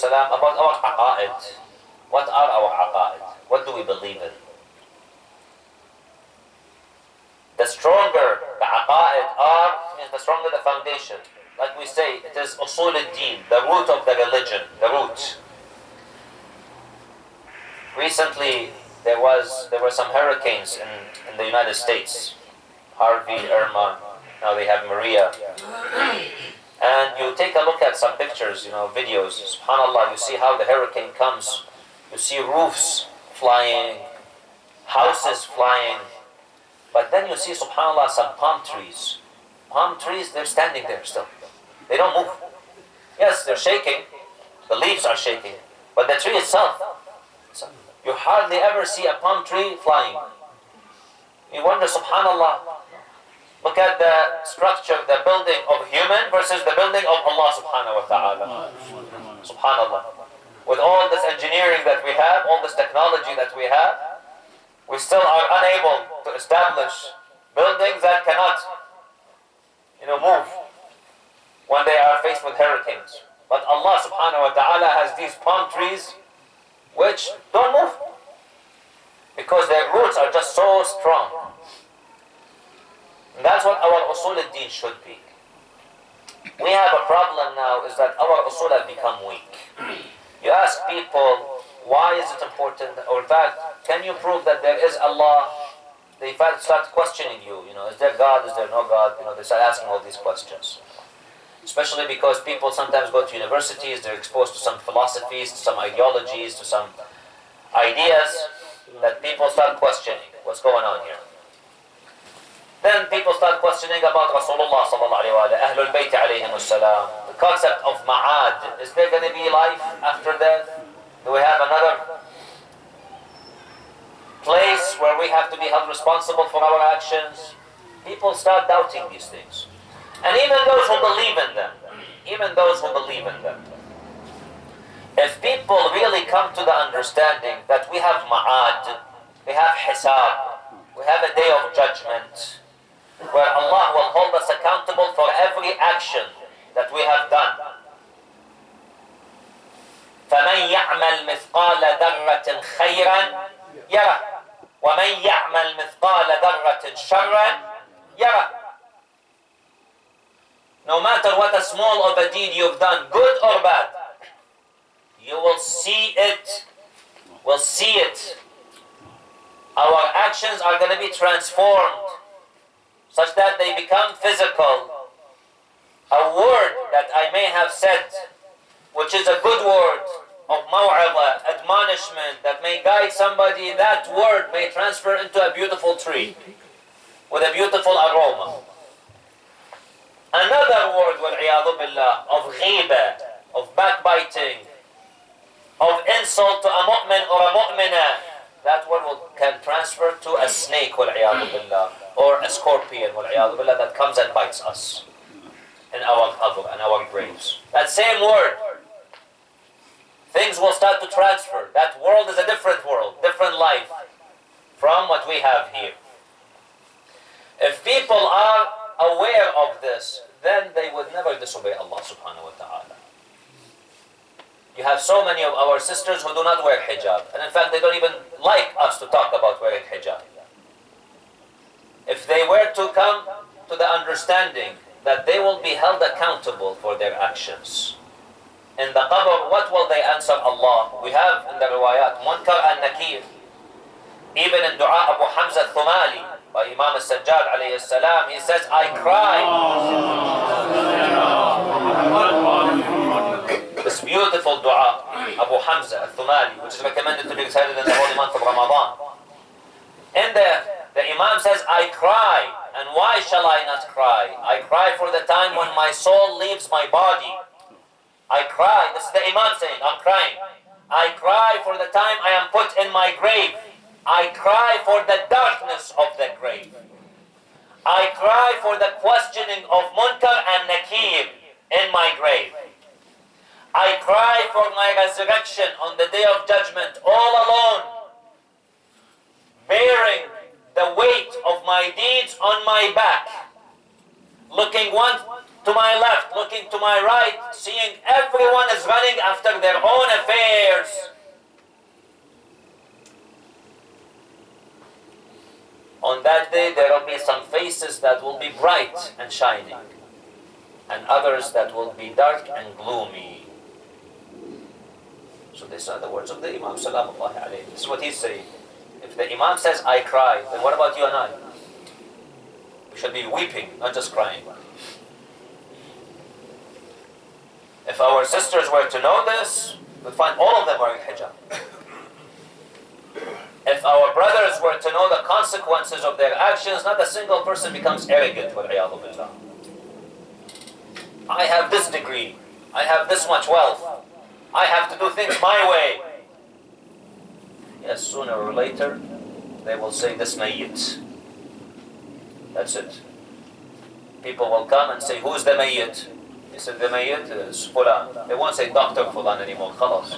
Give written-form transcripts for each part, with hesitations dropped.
salam about our aqa'id. What are our aqa'id? What do we believe in? The stronger the aqa'id are, means the stronger the foundation. Like we say, it is usul al-din, the root of the religion, the root. Recently, there were some hurricanes in the United States. Harvey, Irma, now they have Maria. And you take a look at some pictures, videos, subhanAllah, you see how the hurricane comes. You see roofs flying, houses flying. But then you see, subhanAllah, some palm trees. Palm trees, they're standing there still. They don't move. Yes, they're shaking. The leaves are shaking. But the tree itself, you hardly ever see a palm tree flying. You wonder, subhanAllah, look at the structure, the building of human versus the building of Allah subhanahu wa ta'ala. Subhanallah. With all this engineering that we have, all this technology that we have, we still are unable to establish buildings that cannot, move when they are faced with hurricanes. But Allah subhanahu wa ta'ala has these palm trees which don't move because their roots are just so strong. And that's what our usul al-din should be. We have a problem now is that our usul have become weak. You ask people, why is it important? Or in fact, can you prove that there is Allah? They start questioning you. Is there God? Is there no God? They start asking all these questions. Especially because people sometimes go to universities, they're exposed to some philosophies, to some ideologies, to some ideas that people start questioning. What's going on here? Then people start questioning about Rasulullah sallallahu alayhi wa sallam, Ahlul Bayt alayhim salam, the concept of ma'ad. Is there going to be life after death? Do we have another place where we have to be held responsible for our actions? People start doubting these things. And even those who believe in them, if people really come to the understanding that we have ma'ad, we have hisab, we have a day of judgment, where Allah will hold us accountable for every action that we have done. فَمَنْ يَعْمَلْ مِثْقَالَ ذَرَّةٍ خَيْرًا يَرَهُ وَمَنْ يَعْمَلْ مِثْقَالَ ذَرَّةٍ شَرًّا يَرَهُ. No matter what a small of a deed you've done, good or bad, you will see it. We'll see it. Our actions are going to be transformed such that they become physical. A word that I may have said, which is a good word of maw'adha, admonishment, that may guide somebody, that word may transfer into a beautiful tree with a beautiful aroma. Another word, wal-'iyadhu billah, of ghiba, of backbiting, of insult to a mu'min or a mu'minah, that word can transfer to a snake, wal-'iyadhu billah, or a scorpion, wal-'iyadhu billah, that comes and bites us in our qabr and our graves. That same word, things will start to transfer. That world is a different world, different life from what we have here. If people are aware of this, then they would never disobey Allah subhanahu wa ta'ala. You have so many of our sisters who do not wear hijab, and in fact they don't even like us to talk about wearing hijab. If they were to come to the understanding that they will be held accountable for their actions, in the qabr, what will they answer Allah? We have in the riwayat, Munkar and Nakir. Even in dua Abu Hamza al-Thumali, by Imam al-Sajjad alayhi salam, he says, I cry. This beautiful dua, Abu Hamza al-Thumali, which is recommended to be recited in the holy month of Ramadan. In there, the Imam says, I cry. And why shall I not cry? I cry for the time when my soul leaves my body. I cry. This is the Imam saying, I'm crying. I cry for the time I am put in my grave. I cry for the darkness of the grave. I cry for the questioning of Munkar and Nakir in my grave. I cry for my resurrection on the day of judgment, all alone, bearing the weight of my deeds on my back, looking one to my left, looking to my right, seeing everyone is running after their own that day there will be some faces that will be bright and shining, and others that will be dark and gloomy. So these are the words of the Imam Salamullahi alayhi. This is what he's saying. If the Imam says, I cry, then what about you and I? We should be weeping, not just crying. If our sisters were to know this, we'd find all of them wearing hijab. If our brothers were to know the consequences of their actions, not a single person becomes arrogant. وَالْعِيَاذُ بِاللَّهِ. I have this degree. I have this much wealth. I have to do things my way. Yes, sooner or later, they will say this mayyit. That's it. People will come and say, who's the mayyit? He said, the mayyit is Fulan. They won't say Dr. Fulan anymore. Khalas.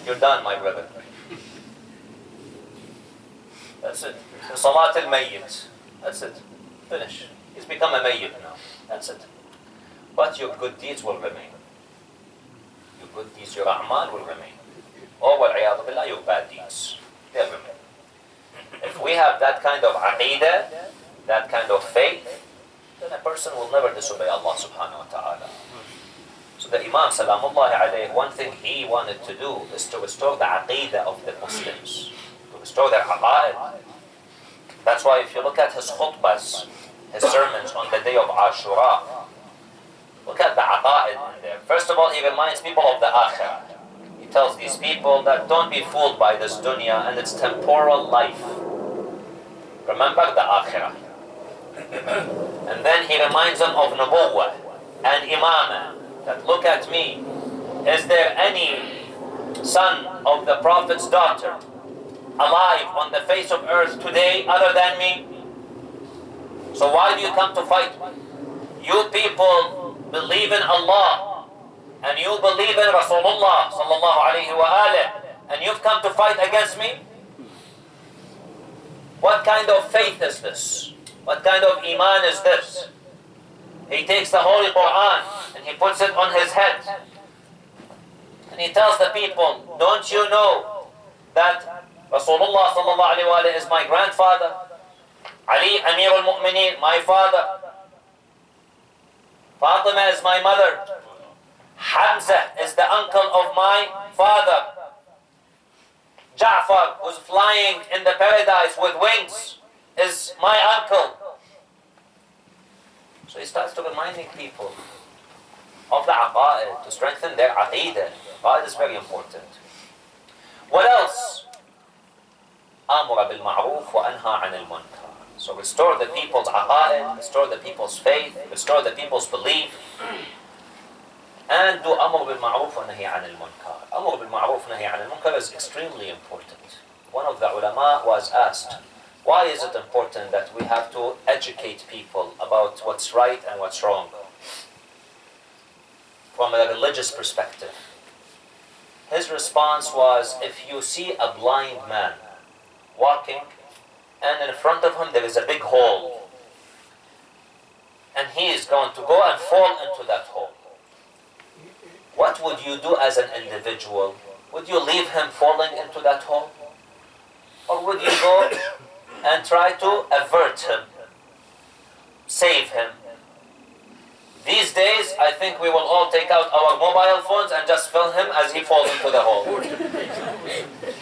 You're done, my brother. That's it. Salat al-mayyit. That's it. Finish. He's become a mayyit now. That's it. But your good deeds will remain. Your good deeds, your a'mal will remain. Or wal-'iyadu billah, your bad deeds. They'll remain. If we have that kind of aqeedah, that kind of faith, then a person will never disobey Allah subhanahu wa ta'ala. So the Imam Salamullahi alayhi, one thing he wanted to do is to restore the aqeedah of the Muslims, to restore their aqa'id. That's why if you look at his khutbahs, his sermons on the day of Ashura, look at the aqa'id in there. First of all, he reminds people of the akhirah. He tells these people that don't be fooled by this dunya and its temporal life. Remember the akhirah. And then he reminds them of nubuwwah and imamah. That look at me. Is there any son of the Prophet's daughter alive on the face of earth today other than me? So why do you come to fight me? You people believe in Allah and you believe in Rasulullah sallallahu alayhi wa alihi, and you've come to fight against me? What kind of faith is this? What kind of iman is this? He takes the Holy Quran and he puts it on his head. And he tells the people, don't you know that Rasulullah sallallahu alayhi wa alihi is my grandfather? Ali Amir al-Mu'mineen, my father. Fatima is my mother. Hamza is the uncle of my father. Ja'far, who's flying in the paradise with wings, is my uncle. So he starts to reminding people of the aqa'id, to strengthen their aqeedah. Aqa'id is very important. What else? Amura bil ma'roof wa anha 'anil munkar. So restore the people's aqa'id, restore the people's faith, restore the people's belief, and do amr bil ma'roof wa nahy 'anil munkar. Amr bil ma'roof wa nahy 'anil munkar is extremely important. One of the ulama was asked, why is it important that we have to educate people about what's right and what's wrong from a religious perspective? His response was, if you see a blind man walking and in front of him there is a big hole and he is going to go and fall into that hole, what would you do as an individual? Would you leave him falling into that hole? Or would you go and try to avert him, save him? These days, I think we will all take out our mobile phones and just film him as he falls into the hole.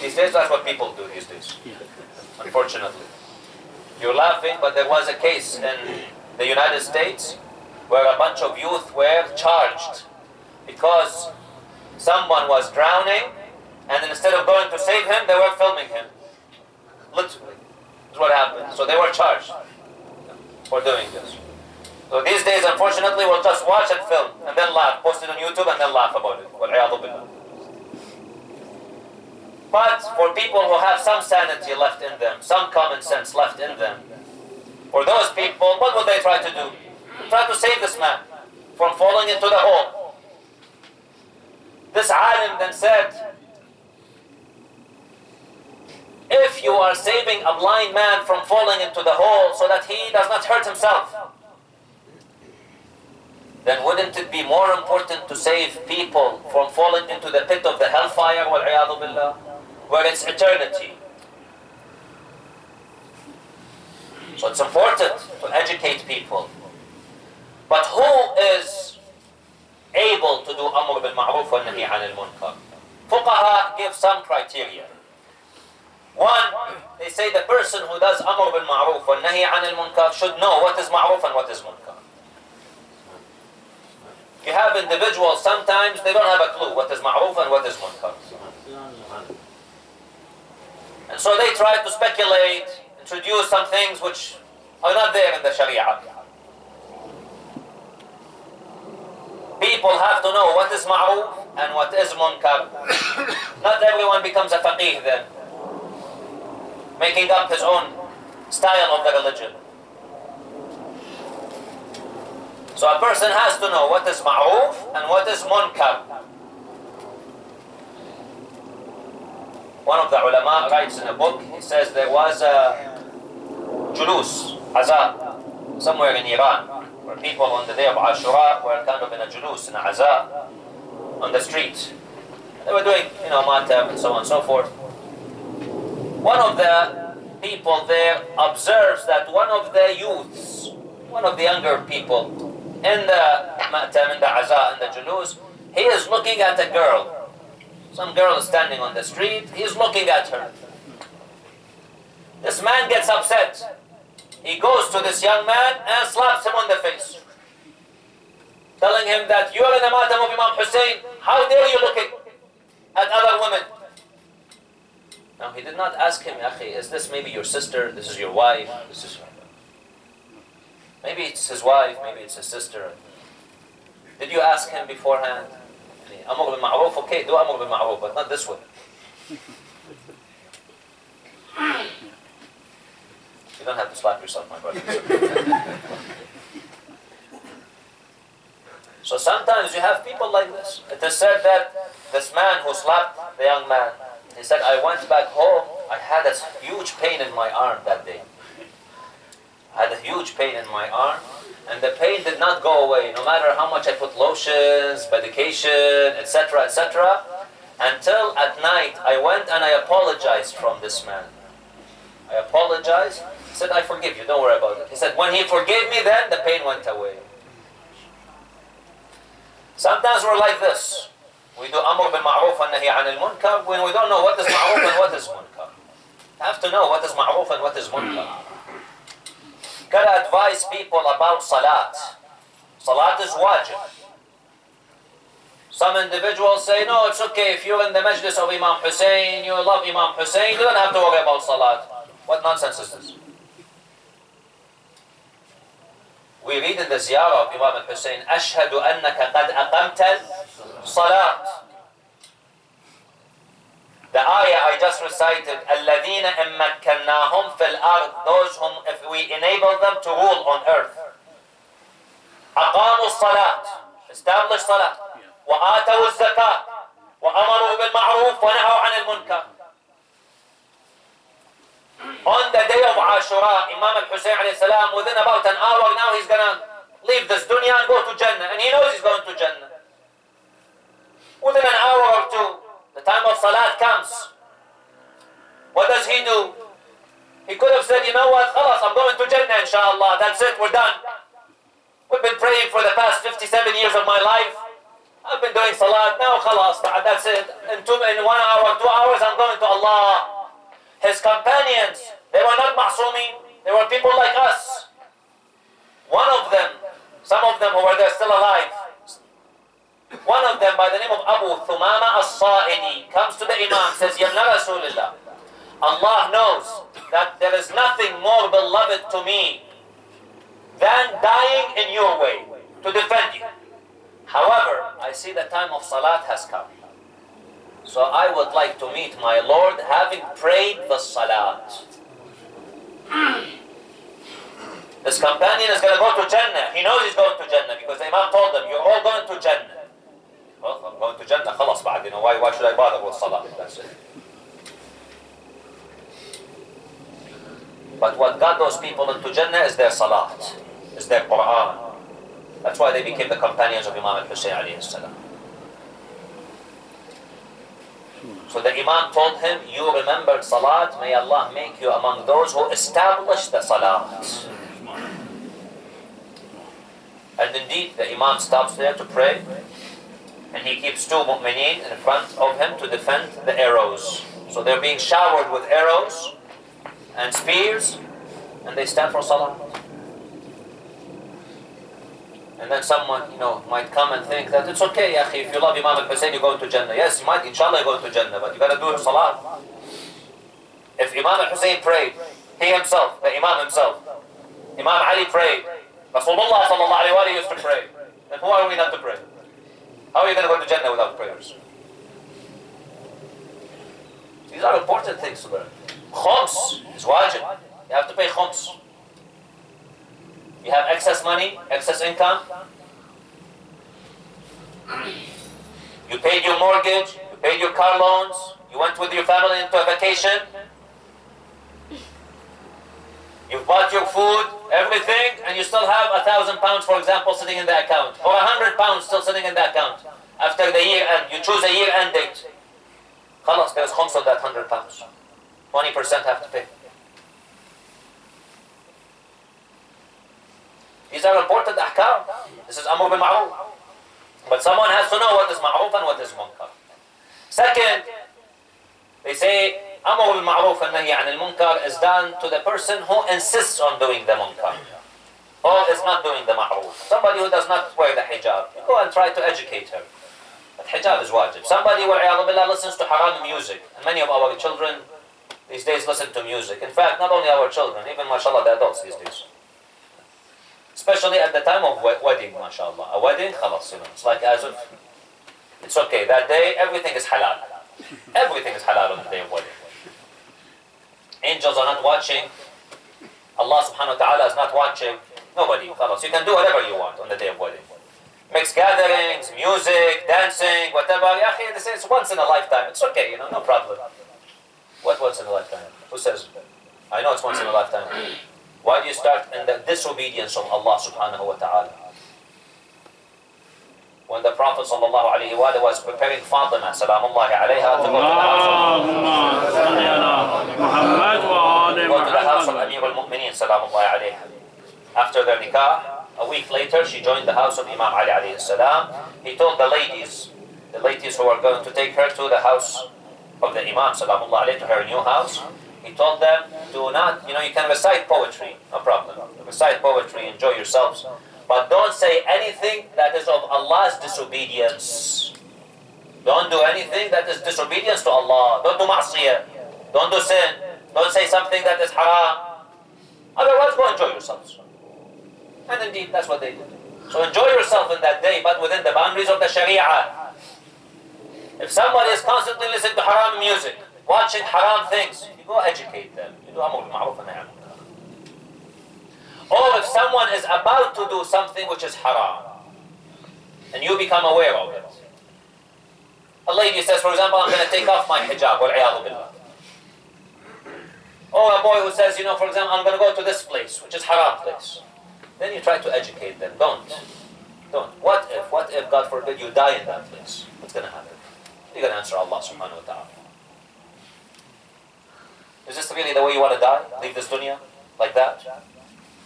These days, that's what people do these days, unfortunately. You're laughing, but there was a case in the United States where a bunch of youth were charged because someone was drowning, and instead of going to save him, they were filming him. Literally. That's what happened. So they were charged for doing this. So these days, unfortunately, we'll just watch and film and then laugh, post it on YouTube and then laugh about it. وَالْعِيَاذُ بِاللَّهِ. But for people who have some sanity left in them, some common sense left in them, for those people, what would they try to do? Try to save this man from falling into the hole. This alim then said, if you are saving a blind man from falling into the hole so that he does not hurt himself, then wouldn't it be more important to save people from falling into the pit of the hellfire, wal-'iyadu billah, where it's eternity? So it's important to educate people. But who is able to do Amr bil Ma'ruf wa Nahi anil Munkar? Fuqaha give some criteria. One, they say the person who does Amr bil Ma'ruf wa Nahi anil Munkar should know what is Ma'ruf and what is Munkar. You have individuals, sometimes they don't have a clue what is Ma'ruf and what is Munkar. And so they try to speculate, introduce some things which are not there in the Sharia. People have to know what is Ma'ruf and what is Munkar. Not everyone becomes a faqih then, making up his own style of the religion. So a person has to know what is Ma'ruf and what is Munkar. One of the ulama writes in a book, he says there was a julus, azaa, somewhere in Iran, where people on the day of Ashura were kind of in a julus, in a azaa, on the street. They were doing, matab and so on and so forth. One of the people there observes that one of the youths, one of the younger people, in the matam, in the azaa, in the julus, he is looking at a girl. Some girl is standing on the street, he's looking at her. This man gets upset. He goes to this young man and slaps him on the face, telling him that you are in the matam of Imam Hussein, how dare you look at other women? Now he did not ask him, Akhi, is this maybe your sister, this is your wife, this is maybe it's his wife, maybe it's his sister. Did you ask him beforehand? Amr bil Ma'ruf, okay, do Amr bil Ma'ruf, but not this way. You don't have to slap yourself, my brother. So sometimes you have people like this. It is said that this man who slapped the young man, he said, I went back home, I had a huge pain in my arm that day. I had a huge pain in my arm, and the pain did not go away, no matter how much I put lotions, medication, etc., etc., until at night I went and I apologized from this man. I apologized. He said, I forgive you, don't worry about it. He said, when he forgave me then, the pain went away. Sometimes we're like this. We do Amr bil Ma'ruf wa Nahi anil Munkar when we don't know what is Ma'ruf and what is Munkar. You have to know what is Ma'ruf and what is Munkar. Gotta advise people about Salat. Salat is wajib. Some individuals say, no, it's okay, if you're in the majlis of Imam Hussein, you love Imam Hussein, you don't have to worry about Salat. What nonsense is this? We read in the ziyarah of Imam al-Hussein, أَشْهَدُ أَنَّكَ قَدْ أَقَمْتَ الصَّلَاةِ. The ayah I just recited, الَّذِينَ إِمَّكَّنَّاهُمْ فِي الْأَرْضِ, those whom if we enable them to rule on earth. أَقَامُوا الصَّلَاةِ, establish salah. وَآتَوُوا الزَّكَاةِ وَأَمَرُوا بِالْمَعْرُوفِ وَنَهَوْا عَنِ الْمُنكَرِ. On the day of Ashura, Imam al-Hussein alayhi salam, within about an hour now, he's going to leave this dunya and go to Jannah. And he knows he's going to Jannah. Within an hour or two, the time of Salat comes. What does he do? He could have said, you know what, khalas, I'm going to Jannah, inshallah. That's it, we're done. We've been praying for the past 57 years of my life. I've been doing Salat, now khalas, that's it. In 1 hour, 2 hours, I'm going to Allah. His companions, they were not ma'soomin, they were people like us. One of them, some of them who were there still alive, one of them by the name of Abu Thumama as-Sa'idi comes to the Imam, says, Ya Rasulullah, Allah knows that there is nothing more beloved to me than dying in your way, to defend you. However, I see the time of Salat has come. So I would like to meet my Lord having prayed the Salat. This companion is going to go to Jannah. He knows he's going to Jannah because the Imam told him, you're all going to Jannah. Well, I'm going to Jannah, khalas ba'ad, why should I bother with Salat? That's it. But what got those people into Jannah is their Salat, is their Quran. That's why they became the companions of Imam al-Hussein alayhi salam. So the Imam told him, you remembered Salat, may Allah make you among those who establish the Salat. And indeed, the Imam stops there to pray, and he keeps two mu'mineen in front of him to defend the arrows. So they're being showered with arrows and spears, and they stand for Salah. And then someone, might come and think that it's okay, ya akhi, if you love Imam al-Hussein, you go to Jannah. Yes, you might, inshallah, you go to Jannah, but you gotta do Salah. If Imam al-Hussein prayed, he himself, the Imam himself, Imam Ali prayed, Rasulullah sallallahu alayhi wa sallam used to pray, then who are we not to pray? How are you going to go to Jannah without prayers? These are important things to learn. Khums is wajib. You have to pay khums. You have excess money, excess income. You paid your mortgage, you paid your car loans, you went with your family into a vacation. You've bought your food, everything, and you still have £1,000, for example, sitting in the account, or £100 still sitting in the account. After the year end, you choose a year end date. Khalas, there's khums on that £100. 20% have to pay. These are important ahkam. This is amr bil ma'ruf. But someone has to know what is ma'ruf and what is munkar. Second, they say amr bil ma'ruf and nahi anil munkar is done to the person who insists on doing the munkar, or is not doing the ma'ruf. Somebody who does not wear the hijab, you go and try to educate her. But hijab is wajib. Somebody who listens to haram music, and many of our children these days listen to music. In fact, not only our children, even mashallah the adults these days. Especially at the time of wedding, mashallah. A wedding, khalas, it's like as if it's okay. That day, everything is halal. Everything is halal on the day of wedding. Angels are not watching. Allah subhanahu wa ta'ala is not watching. Nobody, khalas. You can do whatever you want on the day of wedding. Mixed gatherings, music, dancing, whatever. This is once in a lifetime. It's okay, no problem. What once in a lifetime? Who says? I know it's once in a lifetime. Why do you start in the disobedience of Allah subhanahu wa ta'ala? When the Prophet sallallahu alayhi wa sallam was preparing Fatima, salamullahi alayha, to go to the house of Amir al-Mu'mineen, salamullahi alayha. After their nikah, a week later, she joined the house of Imam Ali alayhi salam. He told the ladies who were going to take her to the house of the Imam, salamullahi alayhi, to her new house, he told them, do not, you can recite poetry, no problem. Recite poetry, enjoy yourselves. But don't say anything that is of Allah's disobedience. Don't do anything that is disobedience to Allah. Don't do ma'siyah. Don't do sin. Don't say something that is haram. Otherwise, go enjoy yourselves. And indeed, that's what they did. So enjoy yourself in that day, but within the boundaries of the Sharia. If someone is constantly listening to haram music, watching haram things, you go educate them. You do amr bil ma'ruf and nahy anil munkar. Or if someone is about to do something which is haram, and you become aware of it. A lady says, for example, I'm going to take off my hijab, wal-'iyadhu billah. Or a boy who says, for example, I'm going to go to this place, which is haram place. Then you try to educate them. Don't. What if, God forbid, you die in that place? What's going to happen? You're going to answer Allah subhanahu wa ta'ala. Is this really the way you want to die? Leave this dunya like that?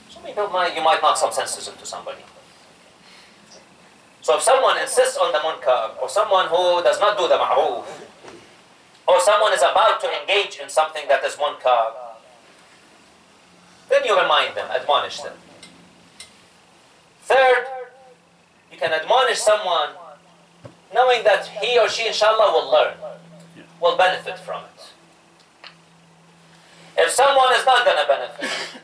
So maybe you might knock some senses into somebody. So if someone insists on the munkar, or someone who does not do the ma'ruf, or someone is about to engage in something that is munkar, then you remind them, admonish them. Third, you can admonish someone knowing that he or she, inshallah, will learn, will benefit from it. If someone is not going to benefit,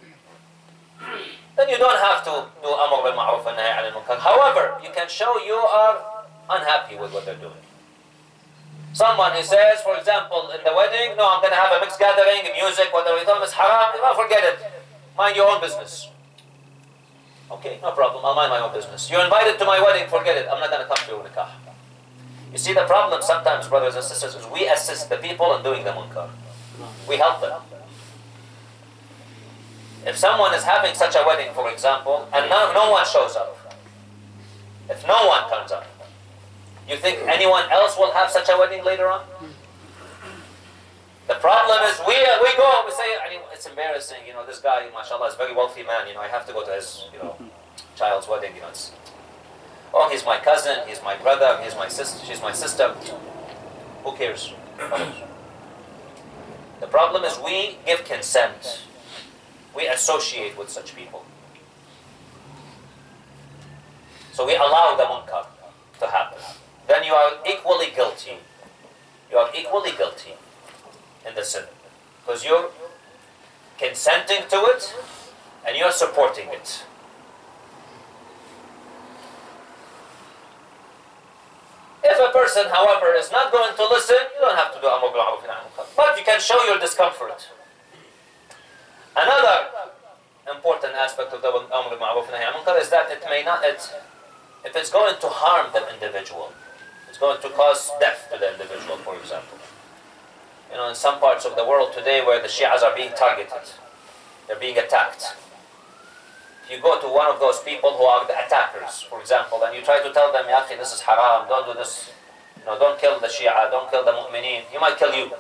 then you don't have to do amr bil ma'ruf and nahy anil munkar. However, you can show you are unhappy with what they're doing. Someone who says, for example, in the wedding, no, I'm going to have a mixed gathering, music, whatever you tell them is haram, forget it. Mind your own business. Okay, no problem, I'll mind my own business. You're invited to my wedding, forget it. I'm not going to come to your nikah. You see, the problem sometimes, brothers and sisters, is we assist the people in doing the munkar. We help them. If someone is having such a wedding, for example, and no one shows up, if no one turns up, you think anyone else will have such a wedding later on? The problem is we go, we say, I mean, it's embarrassing, this guy, mashallah, is a very wealthy man, I have to go to his, child's wedding, oh, he's my cousin, he's my brother, he's my sister, she's my sister. Who cares? The problem is we give consent. We associate with such people. So we allow the munkar to happen. Then you are equally guilty. You are equally guilty in the sin. Because you're consenting to it and you're supporting it. If a person, however, is not going to listen, you don't have to do amr bil ma'ruf nahy anil munkar. But you can show your discomfort. Another important aspect of the amr bil ma'ruf nahy anil munkar is that if it's going to harm the individual, it's going to cause death to the individual, for example. In some parts of the world today where the Shias are being targeted, they're being attacked. If you go to one of those people who are the attackers, for example, and you try to tell them, Ya akhi, this is haram, don't do this, don't kill the Shia, don't kill the mu'mineen, he might kill you.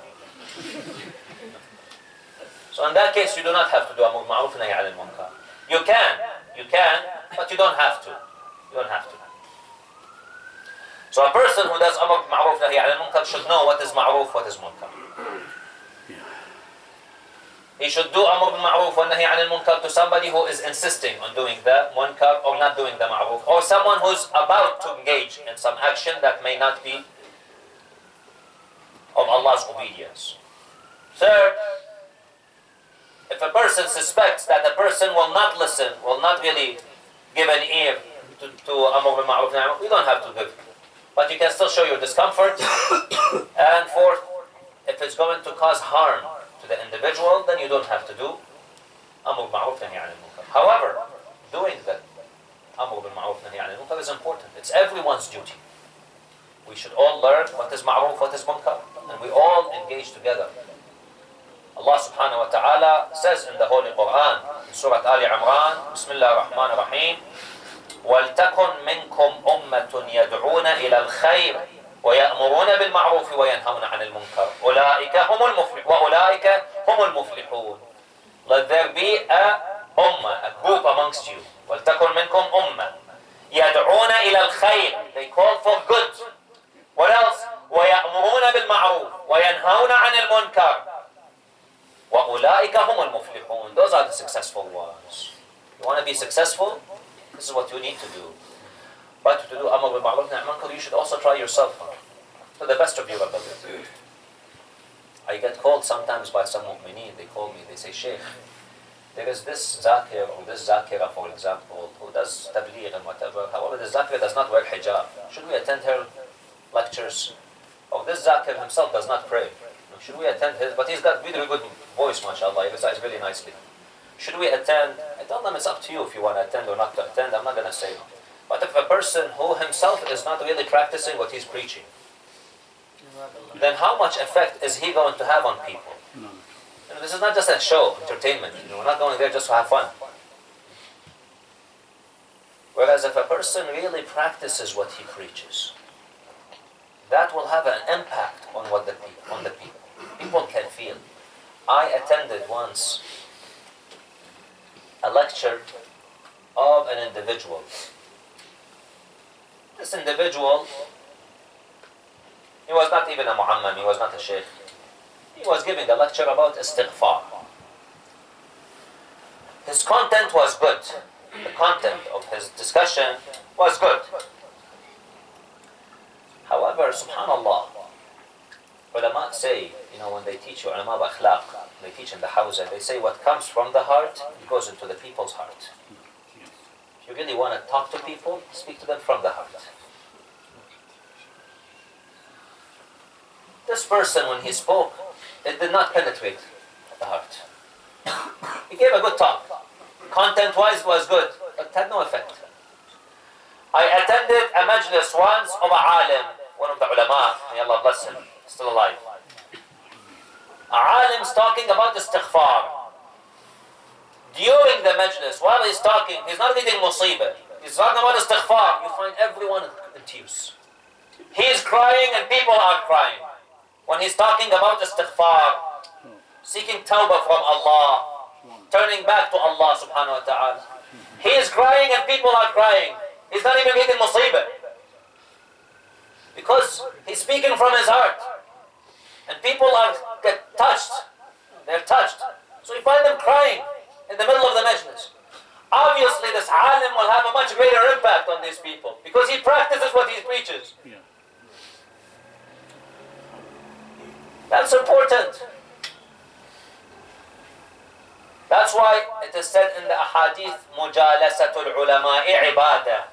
So in that case, you do not have to do amr bil ma'ruf nahy anil munkar. You can, but you don't have to. You don't have to. So a person who does amr bil ma'ruf nahy anil munkar should know what is ma'ruf, what is munkar. He should do amr bil ma'ruf wa nahy anil munkar to somebody who is insisting on doing the munkar or not doing the ma'ruf, or someone who's about to engage in some action that may not be of Allah's obedience. Third, if a person suspects that the person will not listen, will not really give an ear to amr bil ma'ruf nahy anil munkar, you don't have to give. But you can still show your discomfort. And fourth, if it's going to cause harm to the individual, then you don't have to do amr bil ma'ruf nahy anil munkar. However, doing the amr bil ma'ruf nahy anil munkar is important. It's everyone's duty. We should all learn what is ma'ruf, what is munkar, and we all engage together. Allah subhanahu wa ta'ala says in the Holy Quran, in Surah Ali Imran, Bismillah ar-Rahman ar-Rahim, وَلْتَكُنْ مِنْكُمْ أُمَّةٌ يَدْعُونَ إِلَى الْخَيْرِ وَيَأْمُرُونَ بِالْمَعْرُوفِ وَيَنْهَوْنَ عَنِ الْمُنْكَرِ أُولَٰئِكَ هُمُ الْمُفْلِحُونَ. Let there be a group amongst you. وَلْتَكُنْ مِنْكُمْ أُمَّةٌ يَدْعُونَ إِلَى الْخَيْرِ. They call for good. What else? وَيَأْمُرُونَ بِالْمَعْرُوفِ وَيَنْهَوْنَ عَنِ الْمُنْكَرِ وَأُولَٰئِكَ هُمُ الْمُفْلِحُونَ. Those are the successful ones. You want to be successful? This is what you need to do. But to do amr bil ma'ruf nahy anil munkar, you should also try yourself to the best of your ability. I get called sometimes by some mu'mineen, they call me, they say, Sheikh, there is this zakir or this zakira, for example, who does tabligh and whatever. However, this zakir does not wear hijab. Should we attend her lectures? Or this zakir himself does not pray. Should we attend his? But he's got really good voice, mashallah. He recites really nicely. Should we attend? I tell them it's up to you if you want to attend or not to attend. I'm not going to say no. But if a person who himself is not really practicing what he's preaching, then how much effect is he going to have on people? This is not just a show, entertainment. We're not going there just to have fun. Whereas if a person really practices what he preaches, that will have an impact on the people. People can feel. I attended once a lecture of an individual. This individual, he was not even a mu'ammam, he was not a sheikh. He was giving a lecture about istighfar. His content was good. The content of his discussion was good. However, subhanallah, ulama say, when they teach you ulama of akhlaq, they teach in the hawza, they say what comes from the heart, it goes into the people's heart. If you really want to talk to people, speak to them from the heart. This person, when he spoke, it did not penetrate the heart. He gave a good talk. Content-wise was good, but it had no effect. I attended a majlis once of a alim, one of the ulama, may Allah bless him, still alive. A alim is talking about istighfar. During the majlis, while he's talking, he's not reading musibah. He's talking about istighfar. You find everyone in tears. He is crying and people are crying. When he's talking about istighfar, seeking tawbah from Allah, turning back to Allah subhanahu wa ta'ala. He is crying and people are crying. He's not even getting musibah. Because he's speaking from his heart. And people get touched. They're touched. So you find them crying in the middle of the majlis. Obviously this alim will have a much greater impact on these people because he practices what he preaches. Yeah. That's important. That's why it is said in the ahadith, mujalasatul ulama'i ibadah.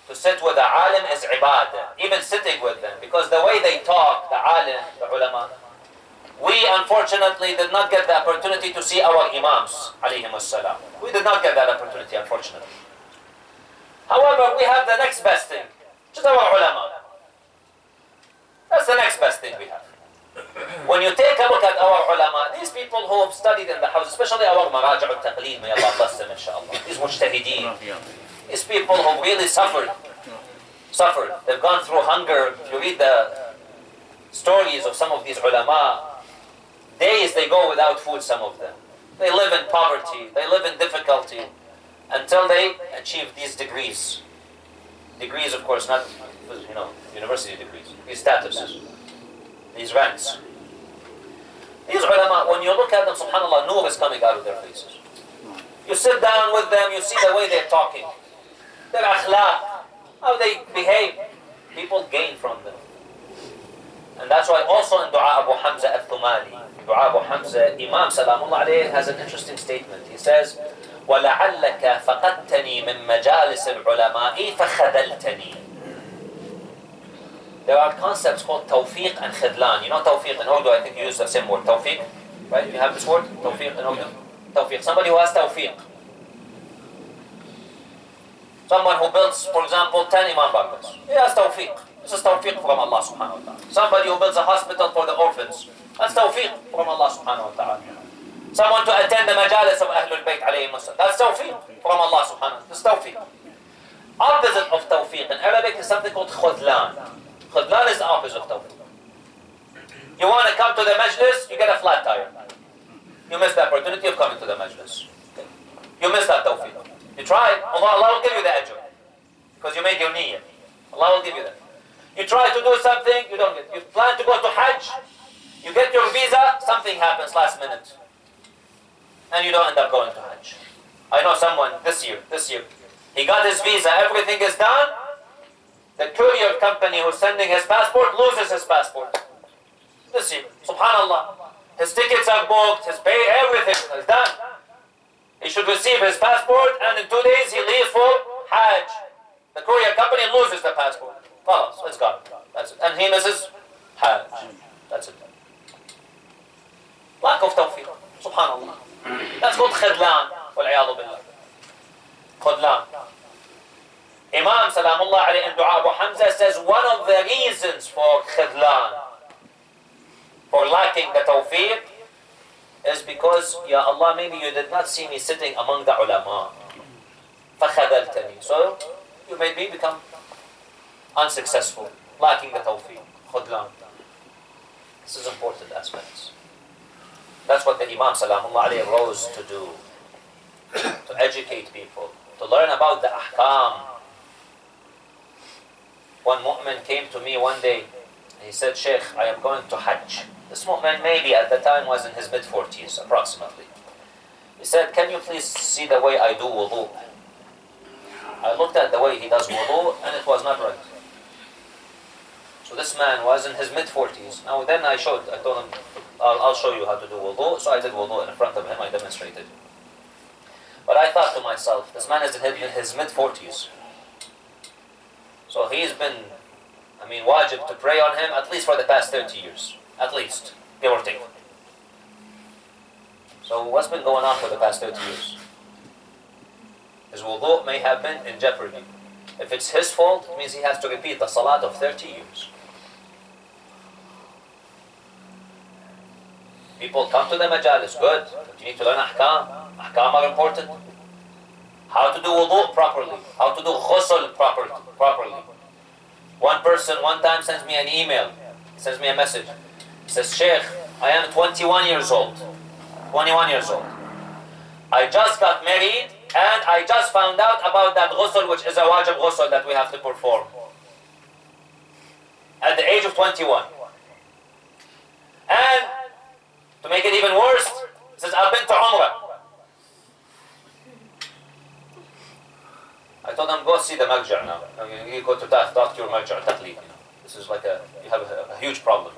To sit with the alim is ibadah. Even sitting with them. Because the way they talk, the alim, the ulama, we unfortunately did not get the opportunity to see our imams, alayhim as-salam. We did not get that opportunity, unfortunately. However, we have the next best thing, which is our ulama. That's the next best thing we have. When you take a look at our ulama, these people who have studied in the house, especially our maraja' al-taqleed, may Allah bless them inshallah, these mujtahideen, these people who really suffered. They've gone through hunger. If you read the stories of some of these ulama, days they go without food, some of them. They live in poverty, they live in difficulty, until they achieve these degrees. Degrees, of course, not, university degrees, these statuses, these ranks. These ulama, when you look at them, subhanAllah, nur is coming out of their faces. You sit down with them, you see the way they're talking, their akhlaq, how they behave. People gain from them. And that's why also in Dua Abu Hamza al-Thumali, Dua Abu Hamza, Imam Salamullah alayhi has an interesting statement. He says, وَلَعَلَّكَ فَقَدْتَنِي مِن مَجَالِسِ الْعُلَمَاءِ فَخَذَلْتَنِي. There are concepts called tawfiq and khidlan. You know tawfiq in Urdu, I think you use the same word, tawfiq. Right? You have this word, tawfiq in Urdu. Tawfiq. Somebody who has tawfiq. Someone who builds, for example, 10 Imam Barkas. He has tawfiq. This is tawfiq from Allah subhanahu wa ta'ala. Somebody who builds a hospital for the orphans. That's tawfiq from Allah subhanahu wa ta'ala. Someone to attend the majalis of Ahlul Bayt alayhim as-salam. That's tawfiq from Allah subhanahu wa ta'ala. This is tawfiq. Opposite of tawfiq in Arabic is something called khudlan. Khudlan is the opposite of tawfiq. You want to come to the majlis, you get a flat tire. You miss the opportunity of coming to the majlis. You miss that tawfiq. You try, Allah will give you the ajr. Because you made your niyyah. Allah will give you that. You try to do something, you don't get. You plan to go to Hajj, you get your visa, something happens last minute. And you don't end up going to Hajj. I know someone this year, he got his visa, everything is done. The courier company who's sending his passport loses his passport. This year, subhanallah. His tickets are booked, his pay, everything is done. He should receive his passport and in 2 days he leaves for Hajj. The courier company loses the passport. Oh, it's gone. That's it. And he misses Hajj. That's it. Lack of tawfiq. Subhanallah. That's called khidlan. Wal-iyadu billah. Khidlan. Imam Salamullah alayhi in Dua Abu Hamza says one of the reasons for khidlan, for lacking the tawfiq, is because, Ya Allah, maybe you did not see me sitting among the ulama. فَخَذَلْتَنِي. So, you made me become unsuccessful, lacking the tawfiq. Khudlan. This is important aspects. That's what the Imam Salamullah alayhi rose to do. To educate people, to learn about the ahkam. One mu'min came to me one day, he said, Sheikh, I am going to Hajj. This mu'min maybe at the time was in his mid-40s, approximately. He said, can you please see the way I do wudu? I looked at the way he does wudu, and it was not right. So this man was in his mid-40s. Now then I told him, I'll show you how to do wudu. So I did wudu in front of him, I demonstrated. But I thought to myself, this man is in his mid-40s. So he's been, wajib to pray on him at least for the past 30 years. At least, give or take. So what's been going on for the past 30 years? His wudu may have been in jeopardy. If it's his fault, it means he has to repeat the salat of 30 years. People come to the majalis, good, but you need to learn ahkam. Ahkam are important. How to do wudu properly, how to do ghusl properly. One person one time sends me an email, sends me a message. He says, Sheikh, I am 21 years old. 21 years old. I just got married and I just found out about that ghusl, which is a wajib ghusl that we have to perform. At the age of 21. And to make it even worse, it says, I've been to Umrah. I told them, go see the marja now. You go to talk to your marja, taqleed. This is like you have a huge problem.